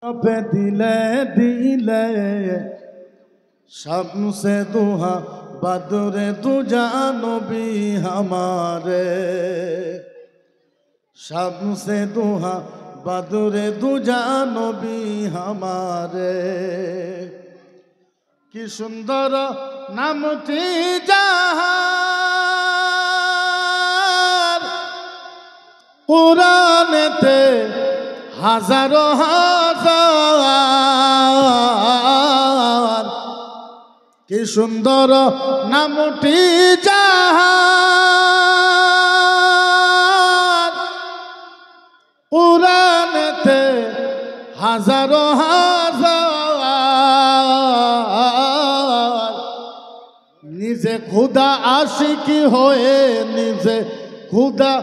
पे दिले दिले शम्से दुहा बदरे तुझा नबी हमारे शम्से दुहा बदरे तुझा नबी हमारे कि सुंदर नामटी जाहार कुरानेते হাজারো হাজার কি সুন্দর নামটি যাহার কুরআনেতে হাজারো হাজার নিজে খুদা আশিকি হয়ে নিজে খুদা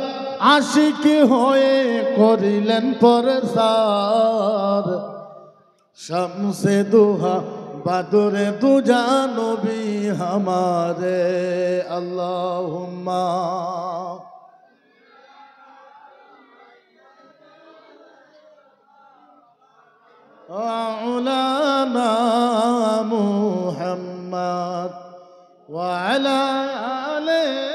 আশিকি হয়ে করিলেন পরসার শামসে দুহা বাদরে দুজা নবী হামারে আল্লাহুম্মা আউলানা মুহাম্মদ ওয়া আলা আলিহি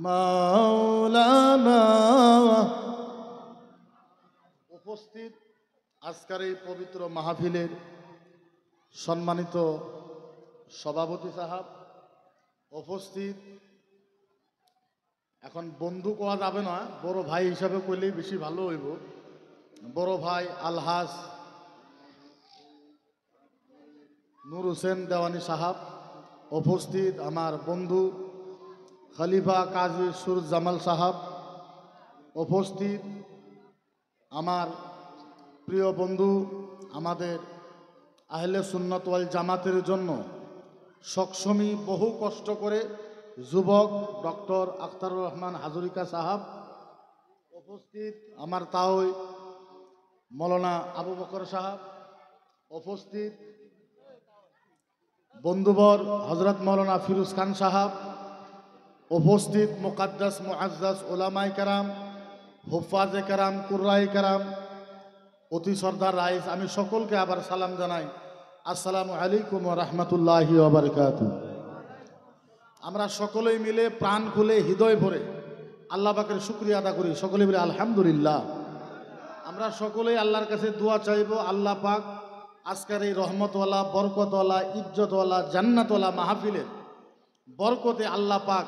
মাওলানা। উপস্থিত আজকের এই পবিত্র মাহফিলের সম্মানিত সভাপতি সাহেব, উপস্থিত এখন বন্ধু কোয়া যাবে না, বড় ভাই হিসাবে কইলেই বেশি ভালো হইব। বড় ভাই আলহাজ নূর হোসেন দেওয়ানি সাহেব, উপস্থিত আমার বন্ধু খলিফা কাজী সুরজ জামাল সাহাব, উপস্থিত আমার প্রিয় বন্ধু আমাদের আহলে সুন্নাত ওয়াল জামাতের জন্য সবসময় বহু কষ্ট করে যুবক ডক্টর আখতারুর রহমান হাজরিকা সাহাব, উপস্থিত আমার তাওই মৌলানা আবু বকর সাহাব, উপস্থিত বন্ধুবর হজরত মৌলানা ফিরোজ খান সাহাব, উপস্থিত মুকাদ্দাস মুআজ্জাজ ওলামায়ে কেরাম, হুফাজে কেরাম, কুররায়ে কেরাম, অতি সর্দার রাইস, আমি সকলকে আবার সালাম জানাই, আসসালামু আলাইকুম ওয়া রাহমাতুল্লাহি ওয়া বারাকাতুহু। আমরা সকলেই মিলে প্রাণ খুলে হৃদয় ভরে আল্লাহ পাকের শুকরিয়া আদা করি, সকলে মিলে আলহামদুলিল্লাহ। আমরা সকলেই আল্লাহর কাছে দোয়া চাইব, আল্লাহ পাক আজকের এই রহমতওয়ালা, বরকতওয়ালা, ইজ্জতওয়ালা, জান্নাতওয়ালা মাহফিলের বরকতে আল্লাহ পাক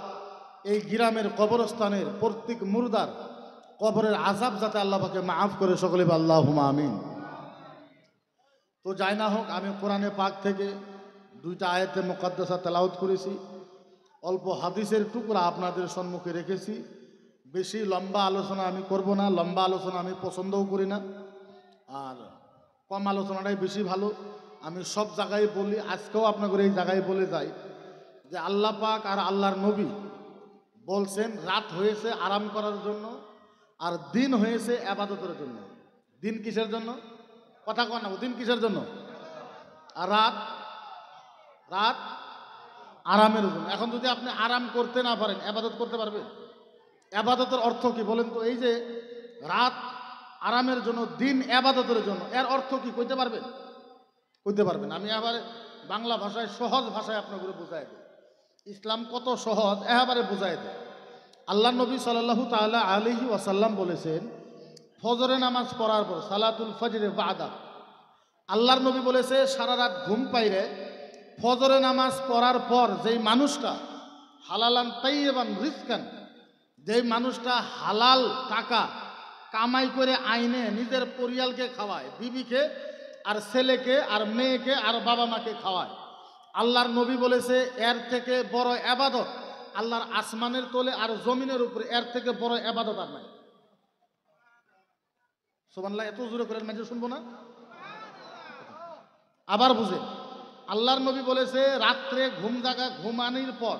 এই গ্রামের কবরস্থানের প্রত্যেক মুর্দার কবরের আযাব যাতে আল্লাহ পাকে মাফ করে, সকলে আল্লাহুম্মা আমিন। তো যাই না হোক, আমি কোরআনে পাক থেকে দুইটা আয়াতে মুকাদ্দাসা তেলাওয়াত করেছি, অল্প হাদিসের টুকরা আপনাদের সম্মুখে রেখেছি। বেশি লম্বা আলোচনা আমি করব না, লম্বা আলোচনা আমি পছন্দও করি না, আর কম আলোচনাটাই বেশি ভালো। আমি সব জায়গায় বলি, আজকেও আপনাদের এই জায়গায় বলে যাই যে আল্লাহ পাক আর আল্লাহর নবী বলছেন রাত হয়েছে আরাম করার জন্য আর দিন হয়েছে ইবাদতের জন্য। দিন কিসের জন্য? কথা কন না, দিন কিসের জন্য? আর রাত রাত আরামের জন্য। এখন যদি আপনি আরাম করতে না পারেন, ইবাদত করতে পারবেন? ইবাদতের অর্থ কি বলেন তো? এই যে রাত আরামের জন্য, দিন ইবাদতের জন্য, এর অর্থ কি কইতে পারবেন? কইতে পারবেন? আমি আবার বাংলা ভাষায় সহজ ভাষায় আপনাকে বোঝাই দিই। ইসলাম কত সহজ এবারে বোঝাই দেয়। আল্লাহ নবী সাল্লাল্লাহু তাআলা আলাইহি ওয়াসাল্লাম বলেছেন, ফজরের নামাজ পড়ার পর, সালাতুল ফজরে বাদা, আল্লাহর নবী বলেছে সারা রাত ঘুম পাইরে ফজরের নামাজ পড়ার পর যেই মানুষটা হালালান তাইয়্যিবান রিজকান, যেই মানুষটা হালাল টাকা কামাই করে আইনে নিজের পরিয়ালকে খাওয়ায়, বিবিকে আর ছেলেকে আর মেয়েকে আর বাবা মাকে খাওয়ায়, আল্লাহর নবী বলেছে এর থেকে বড় ইবাদত আল্লাহর আসমানের তলে আর জমিনের উপরে, এর থেকে বড় ইবাদত আর নাই। সুবহানাল্লাহ। এত জোরে করে মেজে শুনবো না? আবার বুঝে, আল্লাহর নবী বলেছে রাত্রে ঘুমানির পর,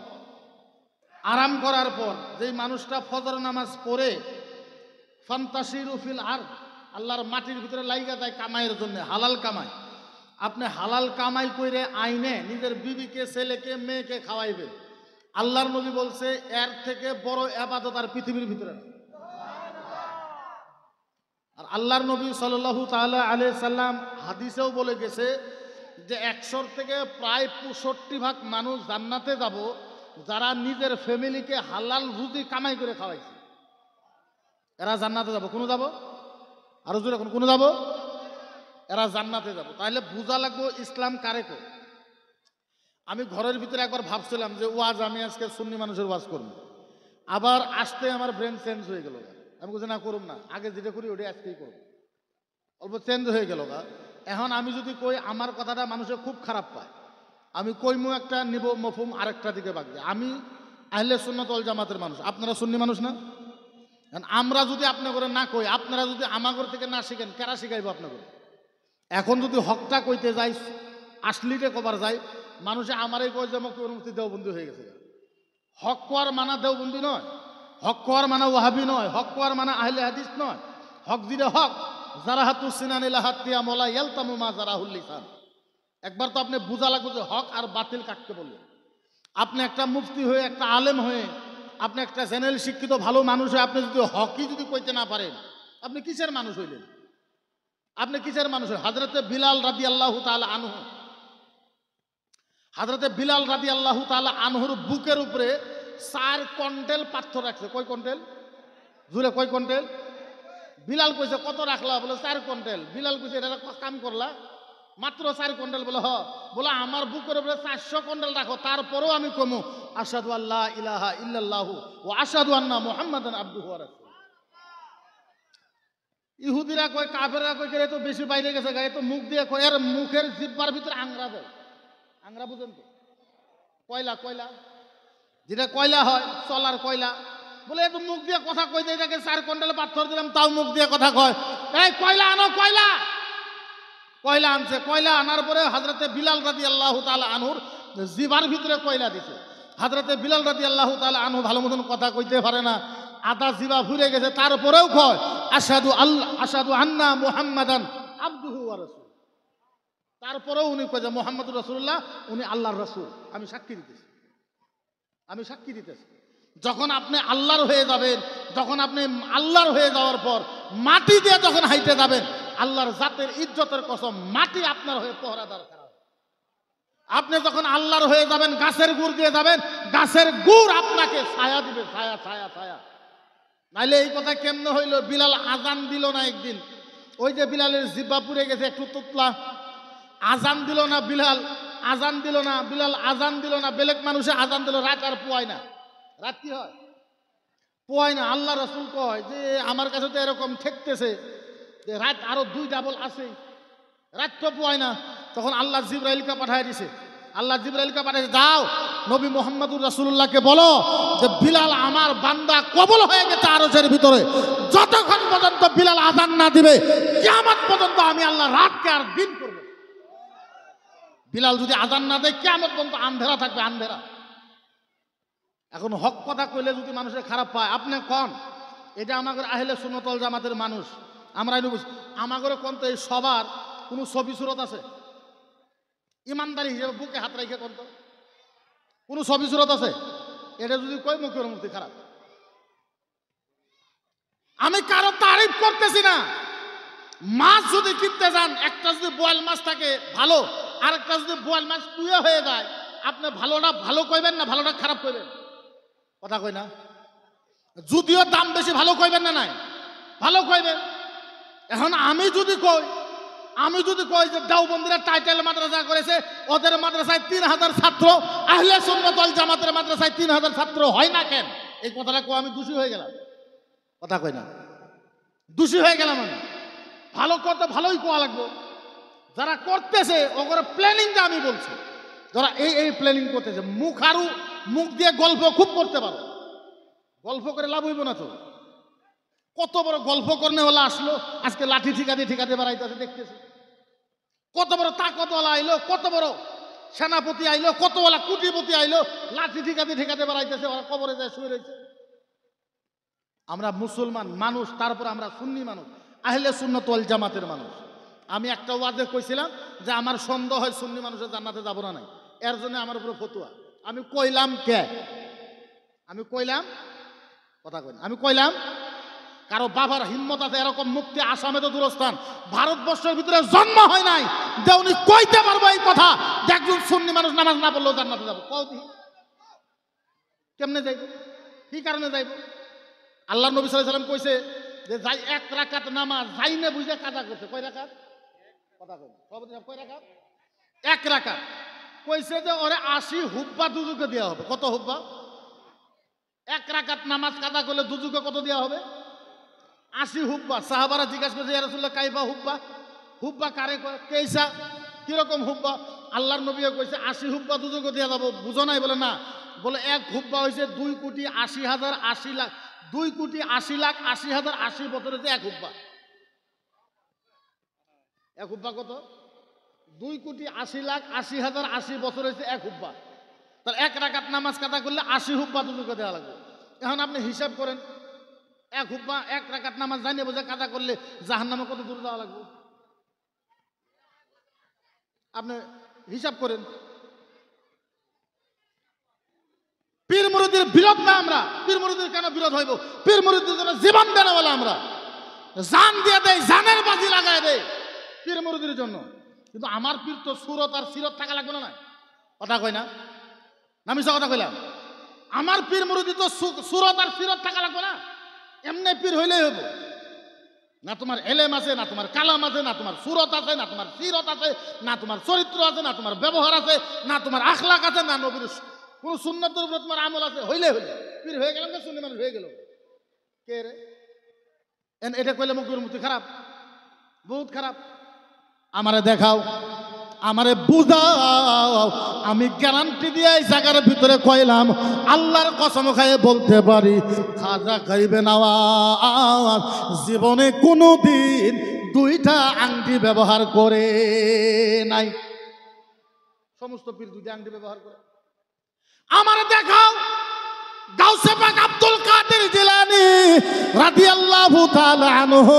আরাম করার পর যেই মানুষটা ফজর নামাজ পড়ে ফান্তাসিরু ফিল আরদ, আল্লাহর মাটির ভিতরে লাইগা যায় কামাইয়ের জন্য, হালাল কামাই, আপনি হালাল কামাই করে আইনে নিজের বিবিকে ছেলেকে মেয়েকে খাওয়াইবেন, আল্লাহর নবী বলছে এর থেকে বড় ইবাদত আর পৃথিবীর ভিতরে না। আর আল্লাহর নবী সাল্লাল্লাহু তাআলা আলাইহি সাল্লাম হাদিসেও বলে গেছে যে 100 থেকে প্রায় 65% মানুষ জান্নাতে যাব যারা নিজের ফ্যামিলিকে হালাল রুজি কামাই করে খাওয়াইছে। এরা জান্নাতে যাব। কোনো যাব? আরো জোরে কোনো যাব? এরা জান্নাতে যাব। তাহলে বোঝা লাগবো ইসলাম কারে কো। আমি ঘরের ভিতরে একবার ভাবছিলাম যে ওয়াজ আমি আজকে সুন্নি মানুষের ওয়াজ করব, আবার আসতে আমার ব্রেন চেঞ্জ হয়ে গেল। আমি বলছি না, করুম না, আগে যেটা করি ওটাই আজকেই করব। অল্প চেঞ্জ হয়ে গেল। এখন আমি যদি কই আমার কথাটা মানুষে খুব খারাপ পায়, আমি কইমু একটা নিব মফহুম আরেকটা দিকে বাগবে। আমি আহলে সুন্নাত ওয়াল জামাতের মানুষ, আপনারা সুন্নি মানুষ না? আমরা যদি আপনার করে না কই, আপনারা যদি আমাগর থেকে না শিখেন, কারা শিখাইব আপনার করে? এখন যদি হকটা কইতে যাই, আসলিতে কবার যাই, মানুষে আমারই কয় যে মুক্তি দেওবন্দি হয়ে গেছে। হক কোয়ার মানা দেওবন্দি নয়, হক কোয়ার মানা ওয়াহাবি নয়, হক কোয়ার মানা আহলে হাদিস নয়। হক দিলে হক, জারাহাতু সিনান ইলা হাতিয়া মোলা ইয়ালতামু মা জারাহুল লিসান। একবার তো আপনি বুঝা লাগবে যে হক আর বাতিল কাটতে বললেন। আপনি একটা মুফতি হয়ে, একটা আলেম হয়ে, আপনি একটা জেনারেল শিক্ষিত ভালো মানুষ হয়ে আপনি যদি হকই যদি কইতে না পারেন, আপনি কিসের মানুষ হইলেন? আপনি কিসের মানুষ? হযরতে বিলাল রাদিয়াল্লাহু তাআলা আনহু, হযরতে বিলাল রাদিয়াল্লাহু তাআলা আনহুর বুকের উপরে 4 কুইন্টাল পাথর রাখছে। কয় কুইন্টাল? জুড়ে কয় কুইন্টাল? বিলাল কইছে কত রাখলা? বলে 4 কুইন্টাল। বিলাল কইছে এটা কাম করলা মাত্র 4 কুইন্টাল? বলে হ। বলে আমার বুকের উপরে 400 কুইন্টাল রাখো, তারপরেও আমি কমু আশহাদু আল্লা ইলাহা ইল্লাল্লাহু ওয়া আশহাদু আন্না মুহাম্মাদান আবদুহু ওয়া রাসূলুহু। ইহুদিরা কয়, কাফেররা কয় কে তো বেশি বাইরে গেছে গায়ে, তো মুখ দিয়ে কয়, এর মুখের জিহ্বার ভিতরে আংরা দেয়। আংরা বুঝেন তো? কয়লা, কয়লা যেটা কয়লা হয়, চলার কয়লা। বলে এত মুখ দিয়ে কথা কই দেয়, এটাকে 4 কুইন্টাল পাথর দিলাম তাও মুখ দিয়ে কথা কয়। এই কয়লা আনো, কয়লা। কয়লা আনছে। কয়লা আনার পরে হযরতে বিলাল রাদিয়াল্লাহু তাআলা আনহুর জিহ্বার ভিতরে কয়লা দিছে। হযরতে বিলাল রাদিয়াল্লাহু তাআলা আনহু ভালো মতন কথা কইতে পারে না, আদা জিহ্বা ফুরে গেছে, তারপরেও কয় আশহাদু আন্না মুহাম্মাদান আবদুহু ওয়া রাসূলুহু। তারপরেও উনি কয় যে মুহাম্মদুর রাসূলুল্লাহ, উনি আল্লাহর রাসূল। আমি সাক্ষী দিতেছি, আমি সাক্ষী দিতেছি। যখন আপনি আল্লাহর হয়ে যাবেন, যখন আপনি আল্লাহর হয়ে যাওয়ার পর মাটি দিয়ে যখন হাইটে যাবেন, আল্লাহর জাতের ইজ্জতের কসম, মাটি আপনার হয়ে পহরাদার করা। আপনি যখন আল্লাহর হয়ে যাবেন, গাছের গুড় দিয়ে যাবেন, গাছের গুড় আপনাকে ছায়া দিবে, ছায়া ছায়া ছায়া। নাইলে এই কথা কেমনে হইল? বিলাল আজান দিল না একদিন, ওই যে বিলালের জিহ্বা পুড়ে গেছে একটু তুতলা, আজান দিল না বিলাল, আজান দিল না বিলাল, আজান দিল না। বেলেগ মানুষে আজান দিল, রাত আর পোয়ায় না। রাত কি হয়? পোয়ায় না। আল্লাহ রাসূল কয় যে আমার কাছে তো এরকম ঠেকতেছে যে রাত আরো 2 ডাবল আছে, রাত তো পোয়ায় না। তখন আল্লাহ জিবরাইলকে পাঠায় দিছে। আল্লাহ জিবরাইলকে পাঠাইছে, যাও নবী মুহাম্মদুর রাসূলুল্লাহকে বলো যে বিলাল আমার বান্দা কবুল হয়ে গেছে আরশের ভিতরে। যতক্ষণ পর্যন্ত বিলাল আজান না দিবে, কিয়ামত পর্যন্ত আমি আল্লাহ রাতকে আর দিন করব। বিলাল যদি আজান না দেয়, কিয়ামত পর্যন্ত আন্ধেরা থাকবে, আন্ধেরা। এখন হক কথা কইলে যদি মানুষের খারাপ পায়, আপনি কন এটা আমাদের আহলে সুন্নাত ওয়াল জামাতের মানুষ, আমরা আমাদের কোন তো এই সবার কোন ছবি সুরত আছে? ইমানদারি হিসেবে বুকে হাত রাখে কোন তো কোন ছবি সুরত আছে? এটা যদি কই মুখের মুক্তি খারাপ। আমি কারো তারিফ করতেছি না। মাছ যদি কিনতে যান, একটা যদি বোয়াল মাছ থাকে ভালো, আর একটা যদি বোয়াল মাছ পুয়া হয়ে যায়, আপনি ভালোটা ভালো কইবেন না ভালোটা খারাপ কইবেন? কথা কই না? যদিও দাম বেশি, ভালো কইবেন না নাই? ভালো কইবেন। এখন আমি যদি কই যে দেওবন্দিরা টাইটেল মাদ্রাসা করেছে, ওদের মাদ্রাসায় 3000 ছাত্র, আহলে সুন্নাত ওয়াল জামাতের মাদ্রাসায় 3000 ছাত্র হয় না কেন? এই কথাটা কো আমি দোষী হয়ে গেলাম? কথা কই না? দোষী হয়ে গেলাম আমি? ভালো করতে ভালোই কোয়া লাগবো। যারা করতেছে ওগুলো প্ল্যানিংটা আমি বলছি, যারা এই প্ল্যানিং করতেছে, মুখ দিয়ে গল্প খুব করতে পারো, গল্প করে লাভ হইব না তো। কত বড় গল্প করনে হলা আসলো, আজকে লাঠি ঠিকাতে বেড়াইতেছে দেখতেছে। কত বড় তাকতওয়ালা আইলো, কত বড় সেনাপতি আইলো, কত বড় কুটিপতি আইলো, লাঠি ঠিকাতে বেড়াইতেছে, ওরা কবরে যায় শুয়ে রয়েছে। আমরা মুসলমান মানুষ, তারপর আমরা সুন্নি মানুষ, আহলে সুন্নাত ওয়াল জামাতের মানুষ। আমি একটা ওয়াজে কইছিলাম যে আমার সন্দেহ হয় সুন্নি মানুষের জান্নাতে যাব না নাই, এর জন্য আমার উপরে ফতুয়া। আমি কইলাম কে? আমি কইলাম, কথা কই না, আমি কইলাম কারো বাবার হিম্মত আছে এরকম মুক্তি আসামে তো দূরস্থান, ভারতবর্ষের ভিতরে জন্ম হয় নাই যে উনি কইতে পারবো এই কথা যে একজন সুন্নি মানুষ নামাজ না পড়লেও জান্নাতে যাবো। কওদি কেমনে যাইব, কি কারণে যাইব? আল্লাহ নবী সাল্লাল্লাহু আলাইহি সাল্লাম কইছে যে যাই এক রাকাত নামাজ যাই না বুঝে কাজা করছে। কয় রাকাত? কথা কই সভাপতি সাহেব, কয় রাকাত? এক রাকাত। কইছে যে ওরে 80 হুব্বা দুজুকে দেওয়া হবে। কত হুব্বা? এক রাকাত নামাজ কাজা করলে দুজুকে কত দেওয়া হবে? 80 হুব্বা। সাহাবারা জিজ্ঞাসা করছে ইয়া রাসূলুল্লাহ কাইফা হুব্বা? হুব্বা কারে কয়? কেইসা, কিরকম হুব্বা? আল্লাহর নবী কইছে 80 হুব্বা দুজুকে দেওয়া যাবো। বুঝো নাই? বলে না। বলে এক হুব্বা হইছে 2,80,000,80,00,000 2,80,80,000 80 বছরে যে এক হুব্বা। এক হুব্বা কত? 2,80,80,000 80 বছর হয়েছে এক হুব্বা। তাহলে এক রাকাত নামাজ কাদা করলে 80 হুব্বা দুজুকে দেওয়া লাগবে। এখন আপনি হিসাব করেন, এক হুব্বা এক রাকাত নামাজ জানিয়ে বোঝা কাদা করলে জাহান্নামে কত দূর যাওয়া লাগবে? আপনি হিসাব করেন। পীর মুরিদের বিরোধ না আমরা। পীর মুরিদের কেন বিরোধ হইব? পীর মুরিদের জন্য জীবন দেওয়ালা আমরা, জান দিয়ে দেয়, জানের বাজি লাগায় দেয় পীর মুরিদের জন্য। কিন্তু আমার পীর তো সুরত আর সিরত থাকা লাগবে না। কথা কই না? আমি সব কথা কইলাম। আমার পীর মুরিদি তো সুরত আর সিরত থাকা লাগবে না। এমনি পীর হইলেই হইব না। তোমার এলেম আছে, না তোমার কালাম আছে, না তোমার সুরত আছে, না তোমার সিরত আছে, না তোমার চরিত্র আছে, না তোমার ব্যবহার আছে, না তোমার আখলাক আছে, না নবীর কোন সুন্নতের উপরে তোমার আমল আছে। হইলে পীর হয়ে গেলাম না, সুন্নি মানুষ হয়ে গেল। কে রে এটা কইলে মুখের মুক্তি খারাপ, বহুত খারাপ। আমারে দেখাও, আমারে বুঝাও, আমি গ্যারান্টি দিয়ে এই জায়গার ভিতরে কইলাম, আল্লাহর কসম খাইয়ে বলতে পারি খাজা খাইবে নওয়াজ জীবনে কোনোদিন দুইটা আংটি ব্যবহার করে নাই। সমস্ত পীর দুইটা আংটি ব্যবহার করে। আমারে দেখাও গাউসে পাক আব্দুল কাদের জিলানী রাদিয়াল্লাহু তাআলা আনহু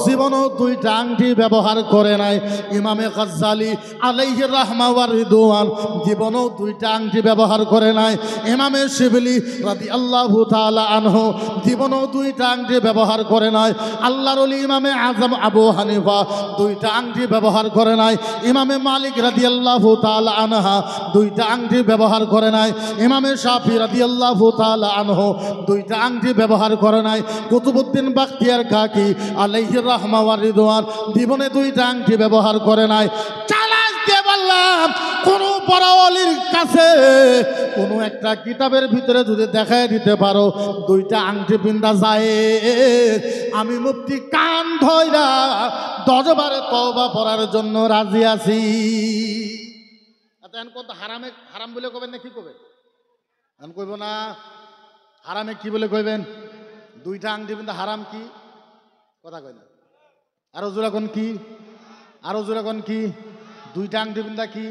জীবনও দুইটা আংটি ব্যবহার করে নাই। ইমামে গাজ্জালী আলাইহির রাহমা ওয়া রিদওয়ান জীবনও দুইটা আংটি ব্যবহার করে নাই। ইমামে শিবলি রাদিয়াল্লাহু তাআলা আনহু জীবনও দুইটা আংটি ব্যবহার করে নাই। আল্লাহর ওলি ইমামে আযম আবু হানিফা দুইটা আংটি ব্যবহার করে নাই। ইমামে মালিক রাদিয়াল্লাহু তাআলা আনহা দুইটা আংটি ব্যবহার করে নাই। ইমামে শাফি রাদিয়াল্লাহু তাআলা আনহু দুইটা আংটি ব্যবহার করে নাই। কুতুবউদ্দিন বাখতিয়ার কাকি আলাইহির রাহমা ওয়া রিদওয়ান জীবনে দুইটা আংটি ব্যবহার করে নাই। চ্যালেঞ্জ দিয়ে বললাম, কোন বড় ওলির কাছে কোন একটা কিতাবের ভিতরে যদি দেখায় দিতে পারো দুইটা আংটি পিন্দা যায়, আমি মুফতি কান ধইরা 10 বারে তওবা পড়ার জন্য রাজি আছি। এখন কত হারামে হারাম বলে কবেন না কি কবেন? আমি কইব না হারামে কি বলে কইবেন? দুইটা আংটি পিন্দা হারাম কি? কথা কই না। আরো জোরে কোন কি? আরো জোরে কোন কি? দুইটা আংটি পিন্দা কি?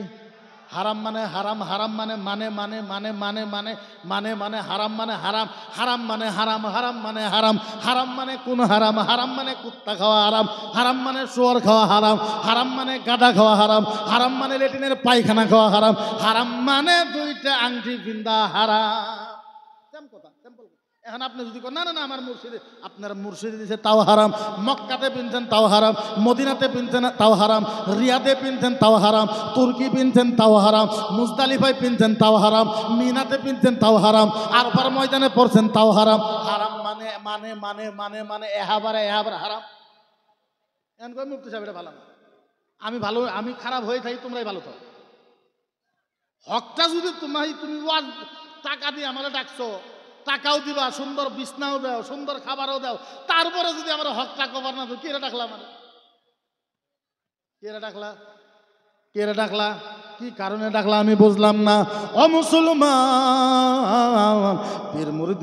হারাম মানে হারাম, হারাম মানে মানে মানে মানে মানে মানে মানে মানে হারাম মানে হারাম, হারাম মানে হারাম, হারাম মানে হারাম, হারাম মানে কোন হারাম? হারাম মানে কুত্তা খাওয়া হারাম, হারাম মানে শুয়োর খাওয়া হারাম, হারাম মানে গাধা খাওয়া হারাম, হারাম মানে লেট্রিনের পায়খানা খাওয়া হারাম, হারাম মানে দুইটা আংটি পিন্দা হারাম। কথা সিম্পল। এখন আপনি যদি না না না আমার মুর্শিদে, আপনার মুর্শিদে দিয়েছে তাও হারাম, মক্কাতে পিনছেন তাও হারাম, মদিনাতে পিনছেন তাও হারাম, রিয়াদে পিনছেন তাও হারাম, তুর্কি পিনছেন তাও হারাম, মুজদালিফায় পিনছেন তাও হারাম, মিনাতে পিনছেন তাও হারাম, আরফার ময়দানে পড়ছেন তাও হারাম। হারাম মানে মানে মানে মানে মানে এহাবার হারাম। এখন কই মুফতি সাহেব এটা ভালো না, আমি ভালো, আমি খারাপ হয়ে থাকি, তোমরাই ভালো থাকো। হকটা যদি তুমি ওয়াজ টাকা দিয়ে আমার ডাকছো, টাকাও দিবা, সুন্দর বিছনাও দাও, সুন্দর খাবারও দাও, তারপরে যদি আমার হকটা কভার না, কে ডাকলা? মানে কে ডাকলা? কে ডাকলা? কি কারণে ডাকলা আমি বুঝলাম না। ও মুসলমান, পীর মুরিদ